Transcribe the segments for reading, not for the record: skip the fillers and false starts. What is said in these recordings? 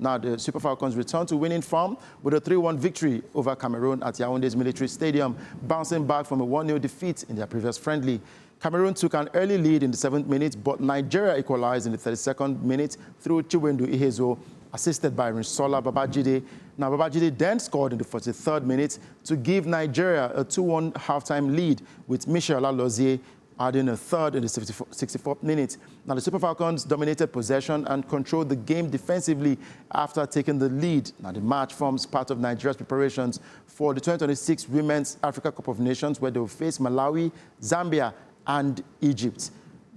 Now, the Super Falcons return to winning form with a 3-1 victory over Cameroon at Yaoundé's military stadium, bouncing back from a 1-0 defeat in their previous friendly. Cameroon took an early lead in the 7th minute, but Nigeria equalized in the 32nd minute through Chiwendu Ihezuo, assisted by Rinsola Babajide. Now, Babajide then scored in the 43rd minute to give Nigeria a 2-1 halftime lead, with Michelle Alozie adding a third in the 64th minute. Now, the Super Falcons dominated possession and controlled the game defensively after taking the lead. Now, the match forms part of Nigeria's preparations for the 2026 Women's Africa Cup of Nations, where they will face Malawi, Zambia, and Egypt.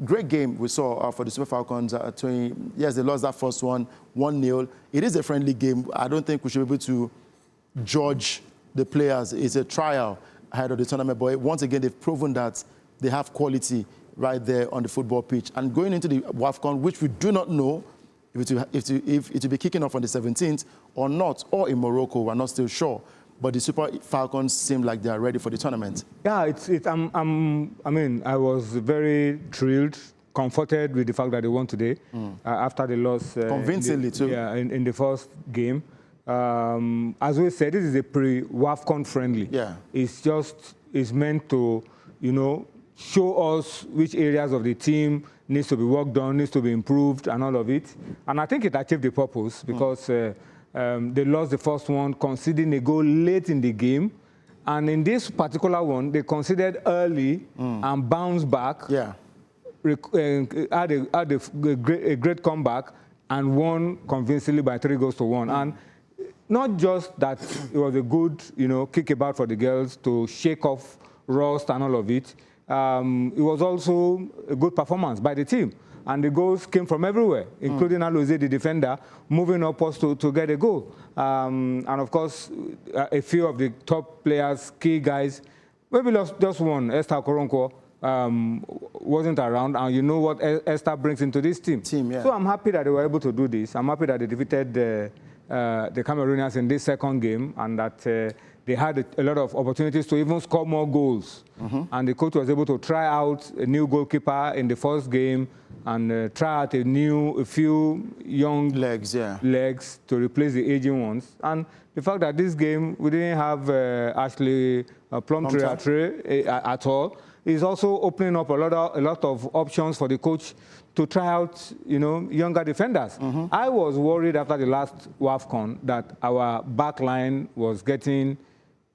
Great game we saw for the Super Falcons. Yes, they lost that first one, 1-0. It is a friendly game. I don't think we should be able to judge the players. It's a trial ahead of the tournament. But once again, they've proven that they have quality right there on the football pitch. And going into the WAFCON, which we do not know if it will be kicking off on the 17th or not, or in Morocco, we're not still sure. But the Super Falcons seem like they are ready for the tournament. Yeah, I mean, I was very thrilled, comforted with the fact that they won today after the loss. Convincingly, too. Yeah, in the first game. As we said, this is a pre-WAFCON friendly. Yeah. It's meant to, you know, show us which areas of the team needs to be worked on, needs to be improved, and all of it. And I think it achieved the purpose because they lost the first one, conceding a goal late in the game. And in this particular one, they conceded early and bounced back, had a great comeback, and won convincingly by 3-1. And not just that it was a good, you know, kick about for the girls to shake off rust and all of it. It was also a good performance by the team. And the goals came from everywhere, including Alozie, the defender, moving upwards to get a goal. And of course, a few of the top players, key guys, maybe just one, Esther Okoronkwo, wasn't around. And you know what Esther brings into this team. So I'm happy that they were able to do this. I'm happy that they defeated the Cameroonians in this second game, and that they had a lot of opportunities to even score more goals. And the coach was able to try out a new goalkeeper in the first game and try out a few young legs to replace the aging ones. And the fact that this game we didn't have Ashley Plumtree at all is also opening up a lot of options for the coach to try out, you know, younger defenders. I was worried after the last WAFCON that our back line was getting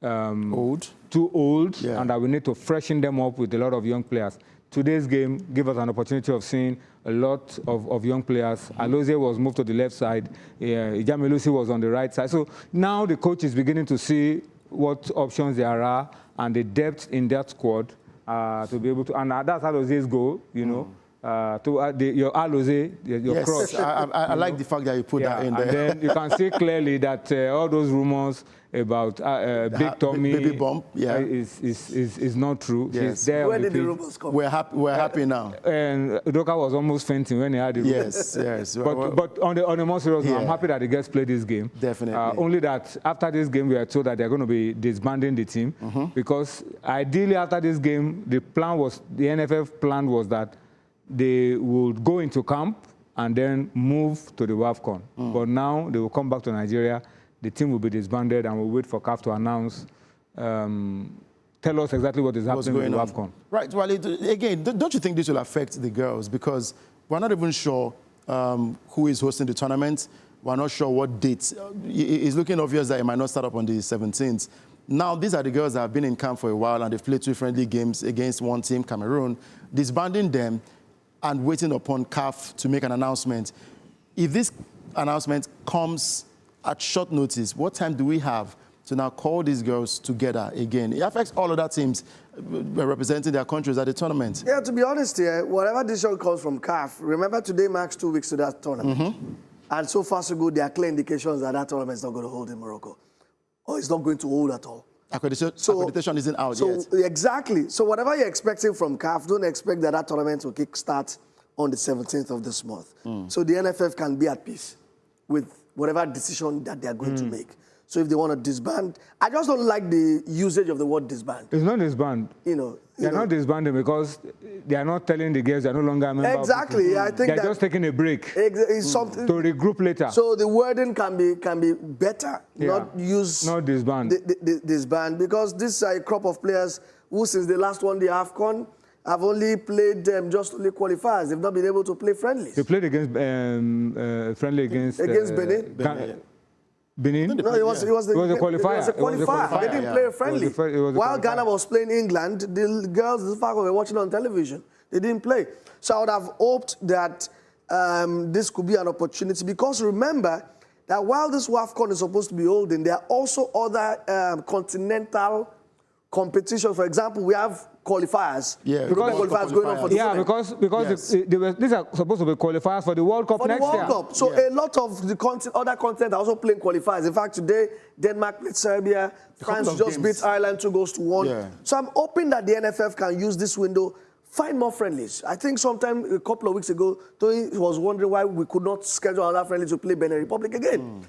too old, and that we need to freshen them up with a lot of young players. Today's game gave us an opportunity of seeing a lot of young players. Alozie was moved to the left side. Ijamelusi was on the right side. So now the coach is beginning to see what options there are and the depth in that squad to be able to. And that's Alozie's goal, you know. Your Alozie, your cross. I like the fact that you put that in there. And then you can see clearly that all those rumors about Big Tommy baby bump, is not true. Yes. Where did the rumors come? We're happy now. And Udoka was almost fainting when he had the yes. But on the more serious note, I'm happy that the girls played this game. Definitely. Only that after this game, we are told that they're going to be disbanding the team because ideally after this game, the NFF plan was that they would go into camp and then move to the WAFCON. But now they will come back to Nigeria. The team will be disbanded and we'll wait for CAF to announce, tell us exactly what is happening with the WAFCON. Right, well, again, don't you think this will affect the girls? Because we're not even sure who is hosting the tournament. We're not sure what dates. It's looking obvious that it might not start up on the 17th. Now, these are the girls that have been in camp for a while and they've played 2 friendly games against one team, Cameroon. Disbanding them and waiting upon CAF to make an announcement. If this announcement comes at short notice, what time do we have to now call these girls together again? It affects all other teams representing their countries at the tournament. Yeah, to be honest here, whatever decision comes from CAF, remember today marks 2 weeks to that tournament. And so far so good, there are clear indications that that tournament is not going to hold in Morocco. Or it's not going to hold at all. Accreditation isn't out yet. Exactly. So whatever you're expecting from CAF, don't expect that tournament will kick-start on the 17th of this month. So the NFF can be at peace with whatever decision that they're going to make. So if they want to disband, I just don't like the usage of the word disband. It's not disband. They're not disbanding because they are not telling the girls they're no longer a member. Exactly. I think they're just taking a break. It's something to regroup later. So the wording can be better, not disband. Disband, because this is a crop of players who, since they last won the AFCON, have only played just only qualifiers. They've not been able to play friendlies. They played against friendly against Benin. Benin? No, it was a qualifier. They didn't play a friendly. While Ghana was playing England, the girls, the Falcons were watching on television. They didn't play. So I would have hoped that this could be an opportunity, because remember that while this WAFCON is supposed to be holding, there are also other continental competitions. For example, we have qualifiers. Yeah, because qualifiers going on for the tournament. Because these are supposed to be qualifiers for the World Cup next year. For the World Cup. So a lot of the other continents are also playing qualifiers. In fact, today, Denmark played Serbia. France just beat Ireland 2-1. Yeah. So I'm hoping that the NFF can use this window, find more friendlies. I think sometime a couple of weeks ago, Tony was wondering why we could not schedule another friendly to play Benin Republic again.